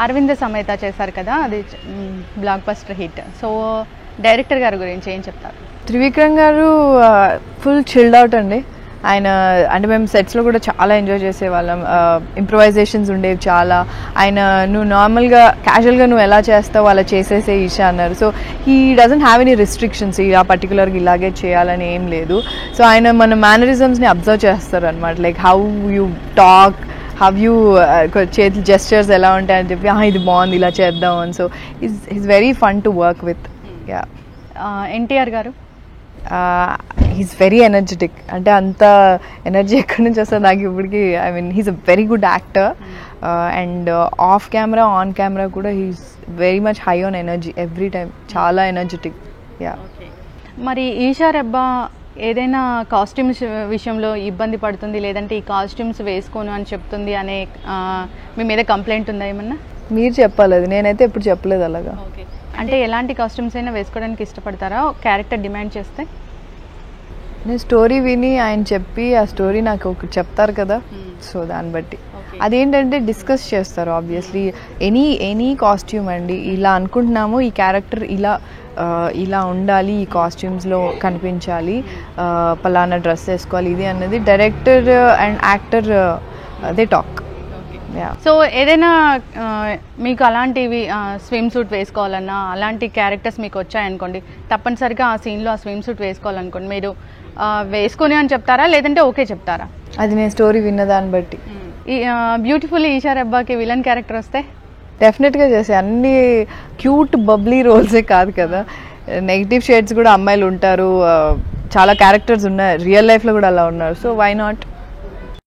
అరవింద సమేత చేశారు కదా, అది block buster hit. So director గారి గురించి ఏం చెప్తారు? త్రివిక్రమ్ గారు ఫుల్ చిల్డ్ అవుట్ అండి. ఆయన అంటే మేము సెట్స్లో కూడా చాలా ఎంజాయ్ చేసేవాళ్ళం. ఇంప్రొవైజేషన్స్ ఉండేవి చాలా. ఆయన నువ్వు నార్మల్గా క్యాజువల్గా నువ్వు ఎలా చేస్తావు అలా చేసేసే ఈషా అన్నారు. So he doesn't have any restrictions, ఆ పర్టికులర్గా ఇలాగే చేయాలని ఏం లేదు. సో ఆయన మన మేనరిజమ్స్ని అబ్జర్వ్ చేస్తారు అనమాట. Like how you talk, how you చేతులు జెస్చర్స్ ఎలా ఉంటాయని చెప్పి ఇది బాగుంది ఇలా చేద్దాం అని. So is very fun to work with. Yeah. NTR గారు హీస్ వెరీ ఎనర్జెటిక్. అంటే అంత ఎనర్జీ ఎక్కడి నుంచి వస్తుంది నాకు ఇప్పటికి. I mean he's a very good actor and off camera on camera కూడా he's very much high on energy every time. చాలా ఎనర్జెటిక్. యా. మరి ఈషా రెబ్బా ఏదైనా కాస్ట్యూమ్స్ విషయంలో ఇబ్బంది పడుతుంది, లేదంటే ఈ కాస్ట్యూమ్స్ వేసుకోను అని చెప్తుంది అనే మీ మీద కంప్లైంట్ ఉందా ఏమన్నా? మీరు చెప్పాలి, అది నేనైతే ఎప్పుడు చెప్పలేదు అలాగా. అంటే ఎలాంటి కాస్ట్యూమ్స్ అయినా వేసుకోవడానికి ఇష్టపడతారా క్యారెక్టర్ డిమాండ్ చేస్తే? నేను స్టోరీ విని ఆయన చెప్పి ఆ స్టోరీ నాకు ఒకటి చెప్తారు కదా, సో దాన్ని బట్టి అదేంటంటే డిస్కస్ చేస్తారు. ఆబ్వియస్లీ ఎనీ కాస్ట్యూమ్ అండి, ఇలా అనుకుంటున్నాము ఈ క్యారెక్టర్ ఇలా ఉండాలి, ఈ కాస్ట్యూమ్స్లో కనిపించాలి, పలానా డ్రెస్ వేసుకోవాలి, ఇది అన్నది director and actor they talk. So ఏదైనా మీకు అలాంటివి స్విమ్ సూట్ వేసుకోవాలన్నా అలాంటి క్యారెక్టర్స్ మీకు వచ్చాయనుకోండి, తప్పనిసరిగా ఆ సీన్లో ఆ స్విమ్ సూట్ వేసుకోవాలనుకోండి, మీరు వేసుకొని అని చెప్తారా లేదంటే ఓకే చెప్తారా? అది నేను స్టోరీ విన్న దాన్ని బట్టి. ఈ బ్యూటిఫుల్ ఈషా రెబ్బాకి విలన్ క్యారెక్టర్ వస్తే డెఫినెట్గా చేసే. అన్ని క్యూట్ బబ్లీ రోల్సే కాదు కదా, నెగిటివ్ షేడ్స్ కూడా అమ్మాయిలు ఉంటారు, చాలా క్యారెక్టర్స్ ఉన్నాయి రియల్ లైఫ్లో కూడా అలా ఉన్నారు. So why not.